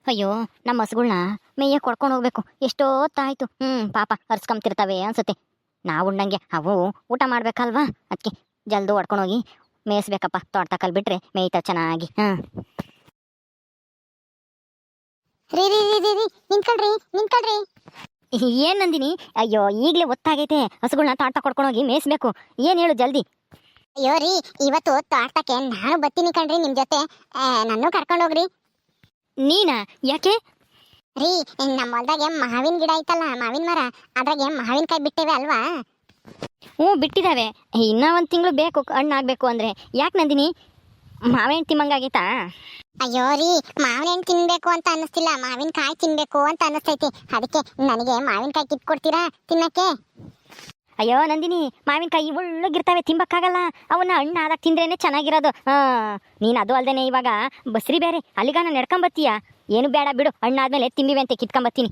ಅಯ್ಯೋ ನಮ್ಮ ಹಸುಗಳ್ನ ಮೇಯ್ಯ ಕೊಡ್ಕೊಂಡು ಹೋಗ್ಬೇಕು. ಎಷ್ಟೋ ಹೊತ್ತಾಯ್ತು. ಪಾಪ ಹರ್ಸ್ಕೊಂತಿರ್ತವೆ ಅನ್ಸುತ್ತೆ. ನಾವು ಉಣ್ಣಂಗೆ ಅವು ಊಟ ಮಾಡ್ಬೇಕಲ್ವಾ, ಅದಕ್ಕೆ ಜಲ್ದು ಹೊಡ್ಕೊಂಡೋಗಿ ಮೇಯಿಸ್ಬೇಕಪ್ಪ. ತೋಟದಲ್ಲಿ ಬಿಟ್ರೆ ಮೇಯ್ತಾವ್ ಚೆನ್ನಾಗಿ. ರೀ ರೀ ರೀ ರೀ ರೀ ನಿಂತ್ಕೊಳ್ರಿ ನಿಂತ್ಕೊಳ್ರಿ. ಏನ್ ನಂದಿನಿ, ಅಯ್ಯೋ ಈಗ್ಲೇ ಹೊತ್ತಾಗೈತೆ. ಹಸುಗಳ್ನ ತೋಟ ಕೊಡ್ಕೊಂಡೋಗಿ ಮೇಯಿಸ್ಬೇಕು. ಏನ್ ಹೇಳು ಜಲ್ದಿ. ಅಯ್ಯೋ ರೀ, ಇವತ್ತು ತೋಟಕ್ಕೆ ನಾನು ಬರ್ತೀನಿ ಕಣ್ರಿ ನಿಮ್ ಜೊತೆ. ನನ್ನೂ ಕರ್ಕೊಂಡೋಗ್ರಿ. ನೀನಾ? ಯಾಕೆ? ರೀ, ನಮ್ಮ ಹೊಲ್ದಾಗೆ ಮಾವಿನ ಗಿಡ ಐತಲ್ಲ, ಮಾವಿನ ಮರ, ಅದ್ರಾಗೆ ಮಾವಿನಕಾಯಿ ಬಿಟ್ಟಿವೆ ಅಲ್ವಾ? ಹ್ಞೂ ಬಿಟ್ಟಿದ್ದಾವೆ. ಇನ್ನ ಒಂದ್ ತಿಂಗಳು ಬೇಕು ಹಣ್ಣಾಗ್ಬೇಕು ಅಂದ್ರೆ. ಯಾಕೆ ನಂದಿನಿ, ಮಾವೇನ್ ತಿಮ್ಮಂಗಾಗೈತಾ? ಅಯ್ಯೋ ರೀ, ಮಾವಿನ ಹಣ್ಣು ತಿನ್ಬೇಕು ಅಂತ ಅನ್ನಿಸ್ತಿಲ್ಲ, ಮಾವಿನಕಾಯಿ ತಿನ್ಬೇಕು ಅಂತ ಅನ್ನಿಸ್ತೈತಿ. ಅದಕ್ಕೆ ನನಗೆ ಮಾವಿನಕಾಯಿ ಕಿತ್ಕೊಡ್ತೀರಾ ತಿನ್ನಕ್ಕೆ? ಅಯ್ಯೋ ನಂದಿನಿ, ಮಾವಿನಕಾಯಿ ಒಳ್ಳಗಿರ್ತಾವೆ, ತಿಂಬಕ್ಕಾಗಲ್ಲ. ಅವನ್ನ ಹಣ್ಣು ಆದಾಗ ತಿಂದ್ರೇನೆ ಚೆನ್ನಾಗಿರೋದು. ನೀನು ಅದು ಅಲ್ದೇನೆ ಇವಾಗ ಬಸ್ರಿ ಬೇರೆ, ಅಲ್ಲಿಗಾನ ನಡ್ಕೊಂಬತ್ತೀಯ. ಏನು ಬೇಡ ಬಿಡು, ಹಣ್ಣಾದ್ಮೇಲೆ ತಿಂಬಿವೆ ಅಂತ ಕಿತ್ಕೊಂಬತ್ತೀನಿ.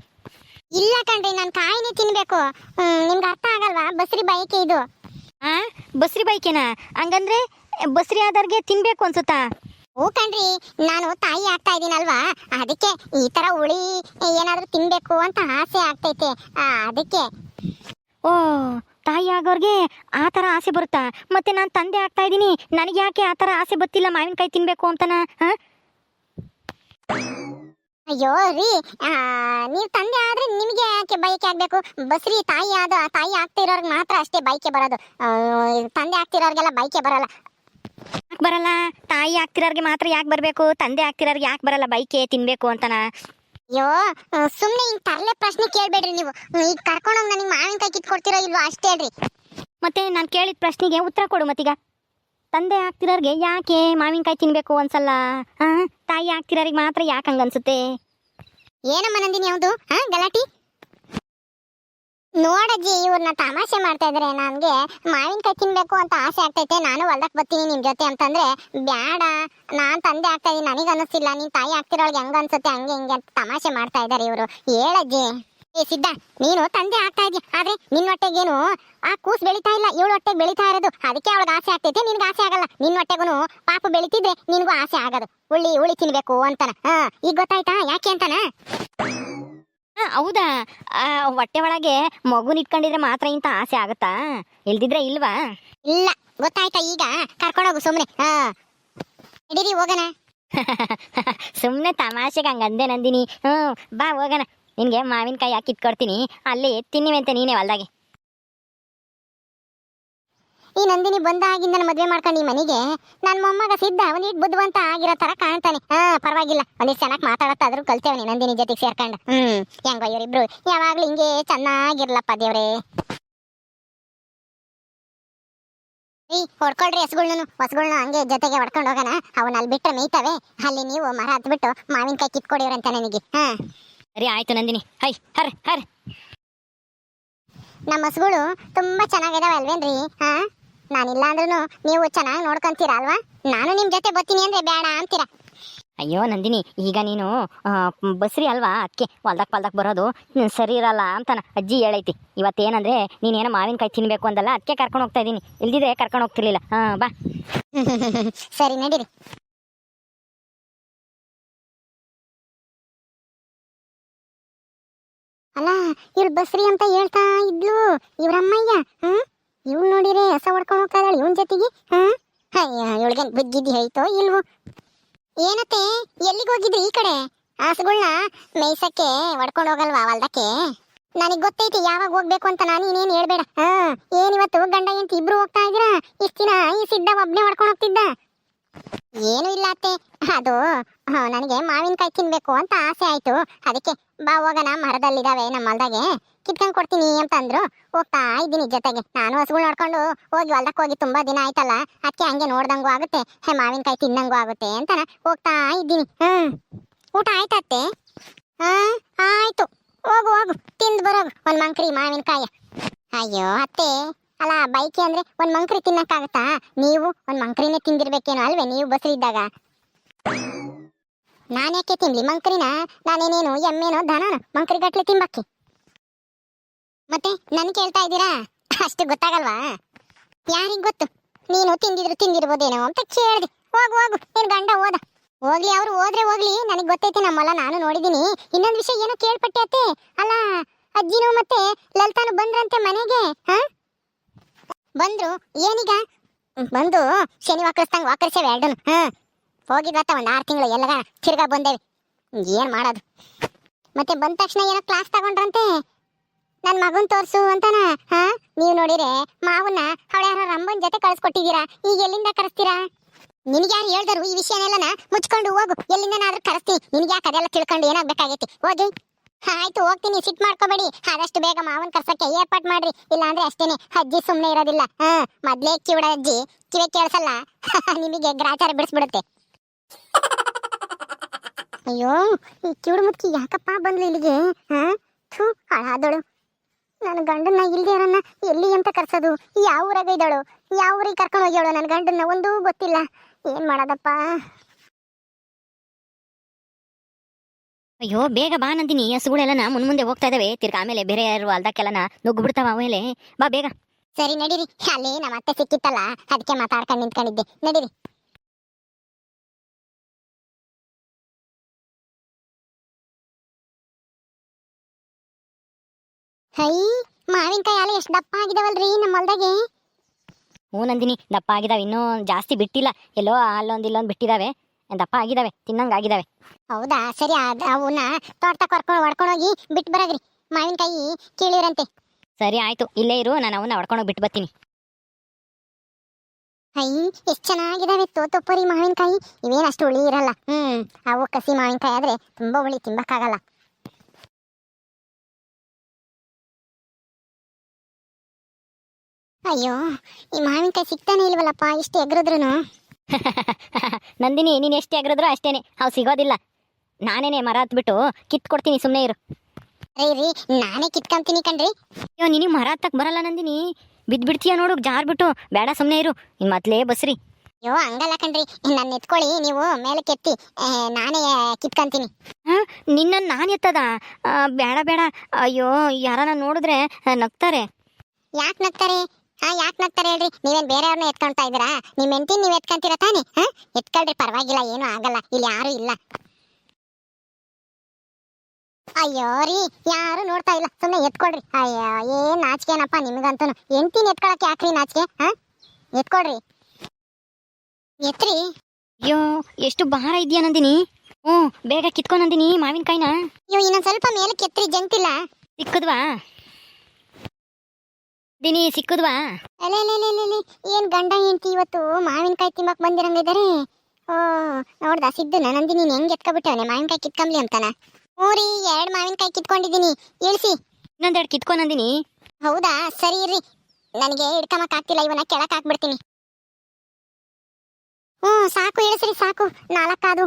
ಇಲ್ಲ ಕಣ್ರಿ, ನಾನು ಕಾಯಿನೇ ತಿನ್ಬೇಕು. ನಿಮ್ಗೆ ಅರ್ಥ ಆಗಲ್ವಾ? ಬಸ್ರಿ ಬಯಕೆ ಇದು. ಬಸ್ರಿ ಬೈಕೇನಾ? ಹಂಗಂದ್ರೆ ಬಸ್ರಿ ಆದವ್ರಿಗೆ ತಿನ್ಬೇಕು ಅನ್ಸುತ್ತಾ? ಹೂ ಕಣ್ರಿ, ನಾನು ತಾಯಿ ಆಗ್ತಾ ಇದೀನಲ್ವಾ, ಅದಕ್ಕೆ ಈ ತರ ಹುಳಿ ಏನಾದ್ರೂ ತಿನ್ಬೇಕು ಅಂತ ಆಸೆ ಆಗ್ತೈತೆ. ಅದಕ್ಕೆ. ಓ, ತಾಯಿ ಆಗೋರ್ಗೆ ಆ ಥರ ಆಸೆ ಬರುತ್ತಾ? ಮತ್ತೆ ನಾನು ತಂದೆ ಆಗ್ತಾ ಇದ್ದೀನಿ, ನನಗೆ ಯಾಕೆ ಆ ಥರ ಆಸೆ ಬತ್ತಿಲ್ಲ ಮಾವಿನಕಾಯಿ ತಿನ್ಬೇಕು ಅಂತನಾ? ಅಯ್ಯೋ ರೀ, ನೀವು ತಂದೆ ಆದ್ರೆ ನಿಮಗೆ ಯಾಕೆ ಬಯಕೆ ಆಗ್ಬೇಕು? ಬಸ್ರಿ ತಾಯಿ ತಾಯಿ ಆಗ್ತಿರೋರ್ಗೆ ಮಾತ್ರ ಅಷ್ಟೇ ಬಯಕೆ ಬರೋದು. ತಂದೆ ಆಗ್ತಿರೋರ್ಗೆಲ್ಲ ಬಯಕೆ ಬರಲ್ಲ. ಯಾಕೆ ಬರಲ್ಲ? ತಾಯಿ ಆಗ್ತಿರೋರ್ಗೆ ಮಾತ್ರ ಯಾಕೆ ಬರಬೇಕು? ತಂದೆ ಆಗ್ತಿರೋರ್ಗೆ ಯಾಕೆ ಬರಲ್ಲ ಬೈಕೆ ತಿನ್ಬೇಕು ಅಂತನಾ? ಅಯ್ಯೋ, ಸುಮ್ಮನೆ ಹಿಂಗೆ ತರಲೆ ಪ್ರಶ್ನೆ ಕೇಳಬೇಡ್ರಿ ನೀವು. ಈಗ ಕರ್ಕೊಂಡೋಗಿ ನನಗೆ ಮಾವಿನಕಾಯಿ ಕಿತ್ಕೊಡ್ತಿರೋ ಇಲ್ವೋ ಅಷ್ಟೇ ಹೇಳ್ರಿ. ಮತ್ತೆ ನಾನು ಕೇಳಿದ ಪ್ರಶ್ನೆಗೆ ಉತ್ತರ ಕೊಡು ಮತ್ತೀಗ. ತಂದೆ ಆಗ್ತಿರೋರ್ಗೆ ಯಾಕೆ ಮಾವಿನಕಾಯಿ ತಿನ್ಬೇಕು ಅನ್ಸಲ್ಲ? ತಾಯಿ ಆಗ್ತಿರೋರಿಗೆ ಮಾತ್ರ ಯಾಕೆ ಹಂಗನ್ಸುತ್ತೆ? ಏನಮ್ಮ ನಂದಿನಿ ಯಾವುದು ಗಲಾಟಿ? ನೋಡಜ್ಜಿ, ಇವ್ರನ್ನ ತಮಾಷೆ ಮಾಡ್ತಾ ಇದಾರೆ. ನನಗೆ ಮಾವಿನಕಾಯಿ ತಿನ್ಬೇಕು ಅಂತ ಆಸೆ ಆಗ್ತೈತೆ, ನಾನು ಹೊಲ್ದಕ್ಕೆ ಬರ್ತೀನಿ ನಿಮ್ ಜೊತೆ ಅಂತಂದ್ರೆ ಬ್ಯಾಡ, ನಾನ್ ತಂದೆ ಆಗ್ತಾ ಇದೀನಿ, ನನಗೆ ಅನ್ನಿಸ್ತಿಲ್ಲ, ನೀನ್ ತಾಯಿ ಆಗ್ತಿರೋಳ್ಗೆ ಹೆಂಗ ಅನ್ಸುತ್ತೆ ಹಂಗೆ ಹಿಂಗೆ ಅಂತ ತಮಾಷೆ ಮಾಡ್ತಾ ಇದಾರೆ ಇವರು. ಹೇಳಜ್ಜಿ. ಏ ಸಿದ್ಧ, ನೀನು ತಂದೆ ಆಗ್ತಾ ಇದ್ಯಾ, ಆದ್ರೆ ನಿನ್ನ ಹೊಟ್ಟೆಗೇನು ಆ ಕೂಸ್ ಬೆಳಿತಾ ಇಲ್ಲ, ಇವಳು ಹೊಟ್ಟೆಗೆ ಬೆಳಿತಾ ಇರೋದು. ಅದಕ್ಕೆ ಅವಳಿಗೆ ಆಸೆ ಆಗ್ತೈತೆ, ನಿನ್ಗೆ ಆಸೆ ಆಗಲ್ಲ. ನಿನ್ನ ಹೊಟ್ಟೆಗೂ ಪಾಪು ಬೆಳಿತಿದ್ರೆ ನಿನ್ಗೂ ಆಸೆ ಆಗೋದು, ಹುಳಿ ತಿನ್ಬೇಕು ಅಂತನ. ಈಗ ಗೊತ್ತಾಯ್ತಾ ಯಾಕೆ ಅಂತನ? ಹೌದಾ? ಹೊಟ್ಟೆ ಒಳಗೆ ಮಗುನ ಇಟ್ಕೊಂಡಿದ್ರೆ ಮಾತ್ರ ಇಂತ ಆಸೆ ಆಗುತ್ತಾ? ಇಲ್ದಿದ್ರೆ ಇಲ್ವಾ? ಇಲ್ಲ, ಗೊತ್ತಾಯ್ತಾ ಈಗ? ಕರ್ಕೊಂಡೋಗು ಸುಮ್ಮನೆ. ನಡೀರಿ ಹೋಗೋಣ. ಸುಮ್ಮನೆ ತಮಾಷೆಗೆ ಹಂಗಂದೆ ನಂದಿನಿ. ಬಾ ಹೋಗೋಣ. ನಿನ್ಗೆ ಮಾವಿನಕಾಯಿ ಹಾಕಿ ಇಟ್ಕೊಡ್ತೀನಿ, ಅಲ್ಲಿ ತಿನ್ನಿವಂತೆ ನೀನೇ ಹೊಲ್ದಾಗೆ. ಈ ನಂದಿನಿ ಬಂದಾಗಿಂದ ಮದ್ವೆ ಮಾಡ್ಕೊಂಡು ಈ ಮನೆಗೆ ನನ್ನ ಮೊಮ್ಮಗ ಸಿದ್ಧ ಒಂದಿಟ್ಟು ಬುದ್ಧಿವಂತ ಆಗಿರೋ ತರ ಕಾಣ್ತಾನೆ. ಪರವಾಗಿಲ್ಲ, ಒಂದಿಷ್ಟು ಚೆನ್ನಾಗಿ ಮಾತಾಡತ್ತಾದ್ರೂ ಕಲ್ತೇವನಿ ನಂದಿನಿ ಜೊತೆಗೆ ಸೇರ್ಕೊಂಡು. ಹೆಂಗೋ ಇವರಿಬ್ರು ಯಾವಾಗ್ಲೂ ಹಿಂಗೆ ಚೆನ್ನಾಗಿರ್ಲಪ್ಪ ದೇವ್ರೆ. ಹೊಡ್ಕೊಳ್ರಿ ಹೊಸಗಳ್ನ ಹಂಗೆ ಜೊತೆಗೆ ಹೊಡ್ಕೊಂಡು ಹೋಗೋಣ. ಅವನ್ನ ಅಲ್ಲಿ ಬಿಟ್ರೆ ಮೇಯ್ತವೆ, ಅಲ್ಲಿ ನೀವು ಮರ ಹತ್ಬಿಟ್ಟು ಮಾವಿನಕಾಯಿ ಕಿತ್ಕೊಡಿವ್ರಂತ ನನಗೆ. ಸರಿ ಆಯ್ತು ನಂದಿನಿ. ಹೈ ಹರ್ ಹರ್. ನಮ್ಮ ಹಸುಗಳು ತುಂಬಾ ಚೆನ್ನಾಗಿದಾವೆ ಅಲ್ವೇನ್ರಿ? ನಾನಿಲ್ಲ ಅಂದ್ರೂ ನೀವು ಚೆನ್ನಾಗಿ ನೋಡ್ಕೊಂತೀರಾ ಅಲ್ವಾ? ನಾನು ನಿಮ್ ಜೊತೆ ಬರ್ತೀನಿ ಅಂದ್ರೆ ಬೇಡ ಅಂತೀರಾ? ಅಯ್ಯೋ ನಂದಿನಿ, ಈಗ ನೀನು ಬಸ್ರಿ ಅಲ್ವಾ, ಅದಕ್ಕೆ ಹೊಲ್ದಕ್ ಬರೋದು ಸರಿ ಇರಲ್ಲ ಅಂತಾನ ಅಜ್ಜಿ ಹೇಳೈತಿ. ಇವತ್ತೇನಂದ್ರೆ ನೀನೇನೋ ಮಾವಿನಕಾಯಿ ತಿನ್ಬೇಕು ಅಂದಲ್ಲ, ಅದಕ್ಕೆ ಕರ್ಕೊಂಡು ಹೋಗ್ತಾ ಇದ್ದೀನಿ. ಇಲ್ದಿದ್ರೆ ಕರ್ಕೊಂಡು ಹೋಗ್ತಿರ್ಲಿಲ್ಲ. ಬಾ. ಸರಿ ನಡೀರಿ. ಅಲ್ಲ, ಇವ್ಳು ಬಸ್ರಿ ಅಂತ ಹೇಳ್ತಾ ಇದ್ಲು ಇವ್ರಮ್ಮಯ್ಯ. ಇವ್ಳು ನೋಡಿರೆ ಹಸ ಹೊಡ್ಕೊಂಡು ಹೋಗ್ತಾ ಇದ್ದಾಳೆ ಇವನ್ ಜೊತೆಗೆ. ಅಯ್ಯ, ಇವಳಿಗೇನು ಬುದ್ಧಿದ್ದಿ ಹೋಯ್ತೋ ಇಲ್ವೋ? ಏನತ್ತೆ, ಎಲ್ಲಿಗೆ ಹೋಗಿದ್ರಿ ಈ ಕಡೆ? ಹಸುಗಳ್ನ ಮೇಯ್ಸಕ್ಕೆ ಹೊಡ್ಕೊಂಡು ಹೋಗಲ್ವಾ ಹೊಲ್ದಕ್ಕೆ? ನನಗೆ ಗೊತ್ತೈತಿ ಯಾವಾಗ ಹೋಗ್ಬೇಕು ಅಂತ. ನಾನು ಇನ್ನೇನು ಹೇಳ್ಬೇಡ. ಏನಿವತ್ತು ಗಂಡ ಎಂತ ಇಬ್ರು ಹೋಗ್ತಾ ಇದ್ದೀರಾ? ಇಷ್ಟ ದಿನ ಈ ಸಿದ್ಧ ಒಬ್ನೇ ಹೊಡ್ಕೊಂಡು ಹೋಗ್ತಿದ್ದ? ಏನು ಇಲ್ಲ ಅತ್ತೆ, ಅದು ನನಗೆ ಮಾವಿನಕಾಯಿ ತಿನ್ಬೇಕು ಅಂತ ಆಸೆ ಆಯ್ತು. ಅದಕ್ಕೆ ಬಾ ಹೋಗೋಣ, ಮರದಲ್ಲಿದ್ದಾವೆ ನಮ್ಮ ಹೊಲ್ದಾಗೆ, ಕಿತ್ಕೊಂಡು ಕೊಡ್ತೀನಿ ಅಂತ ಅಂದ್ರು. ಹೋಗ್ತಾ ಇದ್ದೀನಿ ಜೊತೆಗೆ. ನಾನು ಹಸುಗಳು ನೋಡ್ಕೊಂಡು ಹೋಗಿ ಹೊಲ್ದಕ್ಕೆ ಹೋಗಿ ತುಂಬಾ ದಿನ ಆಯ್ತಲ್ಲ, ಅದಕ್ಕೆ ಹಂಗೆ ನೋಡ್ದಂಗೂ ಆಗುತ್ತೆ, ಮಾವಿನಕಾಯಿ ತಿನ್ನಂಗೂ ಆಗುತ್ತೆ ಅಂತ ಹೋಗ್ತಾ ಇದ್ದೀನಿ. ಊಟ ಆಯ್ತತ್ತೆ? ಆಯ್ತು. ಹೋಗು ತಿಂದು ಬರೋಗು ಒಂದ್ ಮಂಕ್ರಿ ಮಾವಿನಕಾಯಿ. ಅಯ್ಯೋ ಅತ್ತೆ, ಅಲ್ಲ ಬೈಕಿ ಅಂದ್ರೆ ಒಂದ್ ಮಂಕ್ರಿ ತಿನ್ನಕ್ಕಾಗತ್ತಾ? ನೀವು ಒಂದ್ ಮಂಕ್ರಿನೇ ತಿಂದಿರ್ಬೇಕೇನೋ ಅಲ್ವೇ ನೀವು ಬಸ್ರಿ ಇದ್ದಾಗ? ನಾನ್ಯಾಕೆ ತಿನ್ಲಿ ಮಂಕ್ರಿನ? ನಾನೇನೇನು ಎಮ್ಮೆನೋ ದನನೋ ಮಂಕ್ರಿ ಗಟ್ಲೆ ತಿನ್ಬಕ್ಕೆ? ಮತ್ತೆ ನನ್ ಕೇಳ್ತಾ ಇದ್ದೀರಾ? ಅಷ್ಟು ಗೊತ್ತಾಗಲ್ವಾ? ಯಾರಿಗ್ ಗೊತ್ತು, ನೀನು ತಿಂದಿದ್ರು ತಿಂದಿರ್ಬೋದೇನೋ ಅಂತ ಕೇಳಿದೆ. ಹೋಗು ನಿನ್ ಗಂಡ ಹೋದ. ಹೋಗ್ಲಿ ಅವ್ರು ಹೋದ್ರೆ ಹೋಗ್ಲಿ, ನನಗೆ ಗೊತ್ತೈತೆ ನಮ್ಮಲ್ಲ, ನಾನು ನೋಡಿದೀನಿ. ಇನ್ನೊಂದು ವಿಷಯ ಏನೋ ಕೇಳ್ಪಟ್ಟೆ ಅತ್ತೆ. ಅಲ್ಲ, ಅಜ್ಜಿನೂ ಮತ್ತೆ ಲಲಿತಾನು ಬಂದ್ರಂತೆ ಮನೆಗೆ. ಬಂದ್ರು ಏನೀಗ? ಬಂದು ಶನಿ ವಾಕರಿಸ್ದಂಗ್ ವಾಕರಿಸೇವೆ ಎರಡನು. ಹೋಗಿದ್ವತ್ತ ಒಂದ್ 6 ತಿಂಗಳು ಎಲ್ಲಗ ತಿರ್ಗಾ ಬಂದೇವಿ. ಏನ್ ಮಾಡೋದು? ಮತ್ತೆ ಬಂದ ತಕ್ಷಣ ಏನೋ ಕ್ಲಾಸ್ ತಗೊಂಡ್ರಂತೆ. ನನ್ ಮಗನ್ ತೋರ್ಸು ಅಂತನ. ನೀವ್ ನೋಡಿರೆ ಮಾವನ್ನ ಅವಳ ಯಾರೋ ರಂಬನ್ ಜೊತೆ ಕಳ್ಸ್ಕೊಟ್ಟಿದ್ದೀರಾ. ಈಗ ಎಲ್ಲಿಂದ ಕರೆಸ್ತೀರಾ? ನಿನ್ಗೆ ಯಾರು ಹೇಳ್ದರು ಈ ವಿಷಯನೆಲ್ಲನ? ಮುಚ್ಕೊಂಡು ಹೋಗು, ಎಲ್ಲಿಂದನಾದ್ರೂ ಕರೆಸ್ತೀನಿ. ನಿನ್ಗೆ ಯಾಕೆ ಅದೆಲ್ಲ ತಿಳ್ಕೊಂಡು ಏನಾಗ್ಬೇಕಾಗೈತಿ? ಹೋಗಿ. ಆಯ್ತು ಹೋಗ್ತೀನಿ, ಸಿಟ್ ಮಾಡ್ಕೋಬೇಡಿ. ಆದಷ್ಟು ಬೇಗ ಮಾವನ್ ಕರ್ಸಕ್ಕೆ ಏರ್ಪಾಟ್ ಮಾಡ್ರಿ, ಇಲ್ಲಾಂದ್ರೆ ಅಷ್ಟೇನೆ ಅಜ್ಜಿ ಸುಮ್ನೆ ಇರೋದಿಲ್ಲ. ಮೊದ್ಲೇ ಕಿವಿಡ ಅಜ್ಜಿ, ಕಿವಿ ಕೇಳಿಸಲ್ಲ. ನಿಮಗೆ ಗ್ರಾಚಾರ ಬಿಡಿಸ್ಬಿಡುತ್ತೆ. ಅಯ್ಯೋ, ಈ ಕಿವಿಡು ಮುತ್ಕಿ ಯಾಕಪ್ಪ ಬಂದ್ಲು ಇಲ್ಲಿಗೆ? ಥೂ, ಹಾಳಾದಳು. ನನ್ನ ಗಂಡನ್ನ ಇಲ್ದೇ ಇರೋನ್ನ ಎಲ್ಲಿ ಅಂತ ಕರ್ಸೋದು? ಯಾವ ಊರಾಗ ಇದ್ದಾಳು? ಯಾವ ಊರಿಗೆ ಕರ್ಕೊಂಡು ಹೋಗ್ಯಾಳು ನನ್ನ ಗಂಡನ್ನ? ಒಂದೂ ಗೊತ್ತಿಲ್ಲ. ಏನ್ ಮಾಡೋದಪ್ಪ? ಅಯ್ಯೋ ಬೇಗ ಬಾ ನಂದಿನಿ, ಹಸುಗಳೆಲ್ಲನ ಮುಂದೆ ಹೋಗ್ತಾ ಇದಾವೆ. ತಿರ್ಗ ಆಮೇಲೆ ಬೇರೆ ಯಾರು ಅಲ್ದಕ್ಕೆಲ್ಲನ ನುಗ್ಗು ಬಿಡ್ತಾವ ಆಮೇಲೆ. ಬಾ ಬೇಗ. ಸರಿ ನಡೀರಿ. ಅಲ್ಲಿ ನಮ್ಮ ಅತ್ತೆ ಸಿಕ್ಕಿತ್ತಲ್ಲ, ಅದಕ್ಕೆ ಮಾತಾಡ್ಕೊಂಡು ನಿಂತ್ಕೊಂಡಿದ್ದೆ. ನಡೀರಿ. ಹೈ, ಮಾವಿನಕಾಯಿ ಹಾಲು ಎಷ್ಟು ದಪ್ಪ ಆಗಿದಾವಲ್ರಿ ನಮ್ಮ ಹೊಲ್ದಾಗೆ. ಹ್ಞೂ ನಂದಿನಿ, ದಪ್ಪ ಆಗಿದಾವೆ. ಇನ್ನೂ ಜಾಸ್ತಿ ಬಿಟ್ಟಿಲ್ಲ, ಎಲ್ಲೋ ಅಲ್ಲೊಂದು ಇಲ್ಲೊಂದು ಬಿಟ್ಟಿದಾವೆ. ದಪ್ಪ ಆಗಿದಾವೆ, ತಿನ್ನಂಗ ಆಗಿದಾವೆ. ಹೌದಾ? ಸರಿ, ಅವನ್ನ ತೋಟ ಹೊಡ್ಕೊಂಡೋಗಿ ಬಿಟ್ಟು ಬರಾಗ್ರಿ. ಮಾವಿನಕಾಯಿ ಕೀಳಿರಂತೆ. ಸರಿ ಆಯ್ತು, ಇಲ್ಲೇ ಇರು, ನಾನು ಅವನ್ನ ಹೊಡ್ಕೊಂಡೋಗಿ ಬಿಟ್ಟು ಬರ್ತೀನಿ. ಹೈ, ಎಷ್ಟು ಚೆನ್ನಾಗಿದಾವೆ ತೋತೊಪ್ಪರಿ ಮಾವಿನಕಾಯಿ. ಇವೇನು ಅಷ್ಟು ಹುಳಿ ಇರಲ್ಲ. ಅವು ಕಸಿ ಮಾವಿನಕಾಯಿ ಆದ್ರೆ ತುಂಬಾ ಹುಳಿ, ತಿಂಬಕ್ಕಾಗಲ್ಲ. ಅಯ್ಯೋ, ಈ ಮಾವಿನಕಾಯಿ ಸಿಗ್ತಾನೆ ಇಲ್ವಲ್ಲಪ್ಪ, ಇಷ್ಟು ಎಗ್ರದ್ರುನು. ನಂದಿನಿ, ನೀನು ಎಷ್ಟು ಎಗರಿದ್ರು ಅಷ್ಟೇನೆ, ಅವು ಸಿಗೋದಿಲ್ಲ. ನಾನೇನೆ ಮರ ಹತ್ಬಿಟ್ಟು ಕಿತ್ಕೊಡ್ತೀನಿ, ಸುಮ್ಮನೆ ಇರು. ರೀ, ನಾನೇ ಕಿತ್ಕೊಂತೀನಿ ಕಣ್ರಿ. ಅಯ್ಯೋ, ನಿನಗೆ ಮರ ಹತ್ತಕ್ಕೆ ಬರಲ್ಲ ನಂದಿನಿ, ಬಿದ್ದುಬಿಡ್ತೀಯ ನೋಡು, ಜಾರ್ಬಿಟ್ಟು. ಬೇಡ, ಸುಮ್ಮನೆ ಇರು, ಇನ್ನು ಮೊದಲೇ ಬಸ್ರಿ. ಅಯ್ಯೋ ಹಂಗಲ್ಲ ಕಣ್ರಿ, ನನ್ನ ಎತ್ಕೊಳ್ಳಿ, ನೀವು ಮೇಲೆ ಕೆತ್ತಿ, ನಾನೇ ಕಿತ್ಕೊಂತೀನಿ. ನಿನ್ನನ್ನು ನಾನು ಎತ್ತದ? ಬೇಡ ಬೇಡ. ಅಯ್ಯೋ, ಯಾರನ್ನ ನೋಡಿದ್ರೆ ನಗ್ತಾರೆ. ಯಾಕೆ ನಗ್ತಾರೆ? ಯಾಕೆ ನಗ್ತಾರೆ ಹೇಳ್ರಿ? ನೀವೇನ್ ಬೇರೆಯವ್ರನ್ನ ಎತ್ಕೊಂತಾ ಇದ್ದೀರಾ? ನಿಮ್ಮ ಹೆಂಡತಿನ ನೀವು ಎತ್ಕೊಂತೀರ ತಾನೆ? ಎತ್ಕೊಳ್ರಿ, ಪರವಾಗಿಲ್ಲ, ಏನೂ ಆಗಲ್ಲ. ಇಲ್ಲಿ ಯಾರು ಇಲ್ಲ. ಅಯ್ಯೋ ರೀ, ಯಾರು ನೋಡ್ತಾ ಇಲ್ಲ, ಸುಮ್ಮನೆ ಎತ್ಕೊಳ್ರಿ. ಅಯ್ಯೋ, ಏನ್ ನಾಚಿಕೆನಪ್ಪ ನಿಮ್ಗಂತೂ. ಹೆಂಡತಿನ ಎತ್ಕೊಳಕ್ ಯಾಕ್ರಿ ನಾಚಿಕೆ? ಎತ್ಕೊಳ್ರಿ, ಎತ್ರಿ. ಅಯ್ಯೋ, ಎಷ್ಟು ಭಾರ ಇದೆಯಾ ನಂದಿನಿ. ಬೇಗ ಕಿತ್ಕೊ ನಂದಿನಿ ಮಾವಿನಕಾಯಿನ. ಅಯ್ಯೋ, ಇನ್ನೊಂದ್ ಸ್ವಲ್ಪ ಮೇಲೆ ಕೆತ್ರಿ, ಜಂತಿಲ್ಲ. ಸಿಕ್ಕದ್ವಾ ದಿನಿ? ಸಿಕ್ಕದ್ವಾ? ಅಲ್ಲೇ ಏನ್ ಗಂಡ ಹೆಂಡತಿ ಇವತ್ತು ಮಾವಿನಕಾಯಿ ತಿಂಬಕ್ ಬಂದಿರಂಗಿದ್ದಾರೆ. ನೋಡ್ದ ಸಿದ್ದು, ನಂದಿನಿ ಹೆಂಗ್ ಎತ್ಕೊಬಿಟ್ಟವನೆ ಮಾವಿನಕಾಯಿ ಕಿತ್ಕೊಂಬ್ಲಿ ಅಂತಾನ. ಊರಿ 2 ಮಾವಿನಕಾಯಿ ಕಿತ್ಕೊಂಡಿದೀನಿ, ಇಳಿಸಿ. ಇನ್ನೊಂದೆರಡು ಕಿತ್ಕೊ ನಂದಿನಿ. ಹೌದಾ? ಸರಿ ಇರ್ರಿ, ನನಗೆ ಹಿಡ್ಕಮಕ್ ಆಗ್ತಿಲ್ಲ, ಇವನ್ನ ಕೆಳಕ್ ಹಾಕ್ಬಿಡ್ತೀನಿ. ಸಾಕು, ಇಳಿಸ್ರಿ, ಸಾಕು. 4 ಆದು.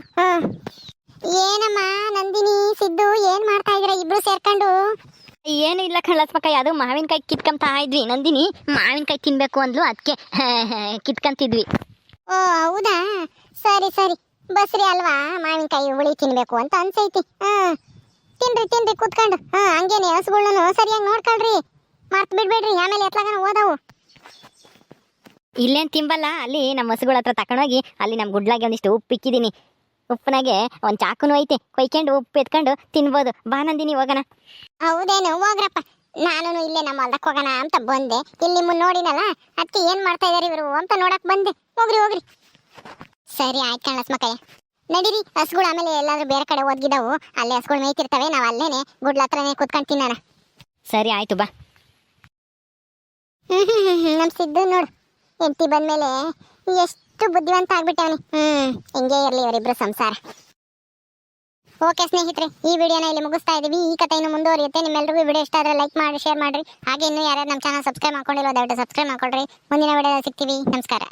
ಏನಮ್ಮ ನಂದಿನಿ, ಸಿದ್ದು ಏನ್ ಮಾಡ್ತಾ ಇದ್ರ ಇಬ್ರು ಸೇರ್ಕೊಂಡು? ಏನು ಇಲ್ಲ ಕಳ್ಳಸ್ಮಕಾಯಿ, ಅದು ಮಾವಿನಕಾಯಿ ಕಿತ್ಕೊಂತಾ ಇದ್ವಿ. ನಂದಿನಿ ಮಾವಿನಕಾಯಿ ತಿನ್ಬೇಕು ಅಂದ್ಲು, ಅದಕ್ಕೆ ಕಿತ್ಕೊಂತಿದ್ವಿ. ಹೌದಾ? ಸರಿ ಸರಿ, ಬಸ್ರಿ ಅಲ್ವಾ, ಮಾವಿನಕಾಯಿ ಹುಳಿ ತಿನ್ಬೇಕು ಅಂತ ಅನ್ಸೈತಿ. ತಿನ್ರಿ ಕೂತ್ಕೊಂಡು. ಹಂಗೇನೆ ಹಸುಗಳನ್ನ ಸರಿಯಾಗಿ ನೋಡ್ಕೊಳ್ರಿ, ಮರ್ತ್ ಬಿಡ್ಬೇಡ್ರಿ, ಆಮೇಲೆ ಎತ್ಲಾಗನ ಓದವು. ಇಲ್ಲೇನು ತಿಂಬಲ್ಲ, ಅಲ್ಲಿ ನಮ್ಮ ಹಸುಗಳ ಹತ್ರ ತಕೊಂಡೋಗಿ ಅಲ್ಲಿ ನಮ್ಮ ಗುಡ್ಲಾಗೆ ಒಂದಿಷ್ಟು ಉಪ್ಪು ಇಕ್ಕಿದ್ದೀನಿ. ಉಪ್ಪನಾಗೆ ಒಂದು ಚಾಕುನು ಐತೆ, ಕೊಯ್ಕೊಂಡು ಉಪ್ಪು ಎತ್ಕೊಂಡು ತಿನ್ಬೋದು. ಬಾ ನಂದಿನಿ, ಹೋಗೋಣ. ಹೌದೇನು? ಹೋಗ್ರಪ್ಪ, ನಾನು ಇಲ್ಲೇ ನಮ್ಮ ಹೊಲ್ದಕ್ಕೆ ಹೋಗೋಣ ಅಂತ ಬಂದೆ. ಇಲ್ಲಿ ನಿಮ್ಮನ್ನ ನೋಡಿನಲ್ಲ, ಅದಕ್ಕೆ ಏನ್ ಮಾಡ್ತಾ ಇದಾರೆ ಇವರು ಅಂತ ನೋಡಕ್ ಬಂದೆ. ಹೋಗ್ರಿ. ಸರಿ ಆಯ್ತು ಕಣಸ್ಮಕ್ಕಯ್ಯ, ನಡೀರಿ. ಹಸುಗಳು ಆಮೇಲೆ ಎಲ್ಲಾದ್ರೂ ಬೇರೆ ಕಡೆ ಓದ್ಗಿದಾವು, ಅಲ್ಲೇ ಹಸುಗಳು ಮೇಯ್ತಿರ್ತವೆ, ನಾವು ಅಲ್ಲೇನೆ ಗುಡ್ಲ ಹತ್ರನೇ ಕೂತ್ಕೊಂಡು ತಿನ್ನೋಣ. ಸರಿ ಆಯ್ತು, ಬಾ. ನಮ್ ಸಿದ್ದು ನೋಡು, ಹೆಂಡತಿ ಬಂದ್ಮೇಲೆ ಎಷ್ಟು ಬುದ್ಧಿವಂತ ಆಗ್ಬಿಟ್ಟವನಿ. ಹಿಂಗೆ ಇರ್ಲಿ ಇವರಿಬ್ರು ಸಂಸಾರ. ಓಕೆ ಸ್ನೇಹಿತರೆ, ಈ ವಿಡಿಯೋನ ಇಲ್ಲಿ ಮುಗಿಸ್ತಾ ಇದೀವಿ. ಈ ಕಥೆ ಇನ್ನು ಮುಂದುವರಿಯುತ್ತೆ. ನಿಮ್ಮೆಲ್ಲರಿಗೂ ವಿಡಿಯೋ ಇಷ್ಟ ಆದ್ರೆ ಲೈಕ್ ಮಾಡಿ, ಶೇರ್ ಮಾಡ್ರಿ. ಹಾಗೆ ಇನ್ನೂ ಯಾರ್ಯಾರು ನಮ್ಮ ಚಾನಲ್ ಸಬ್ಸ್ಕ್ರೈಬ್ ಮಾಡ್ಕೊಂಡಿಲ್ಲ, ದಯವಿಟ್ಟು ಸಬ್ಸ್ಕ್ರೈಬ್ ಮಾಡ್ಕೊಳ್ರಿ. ಮುಂದಿನ ವಿಡಿಯೋದಲ್ಲಿ ಸಿಗ್ತೀವಿ. ನಮಸ್ಕಾರ.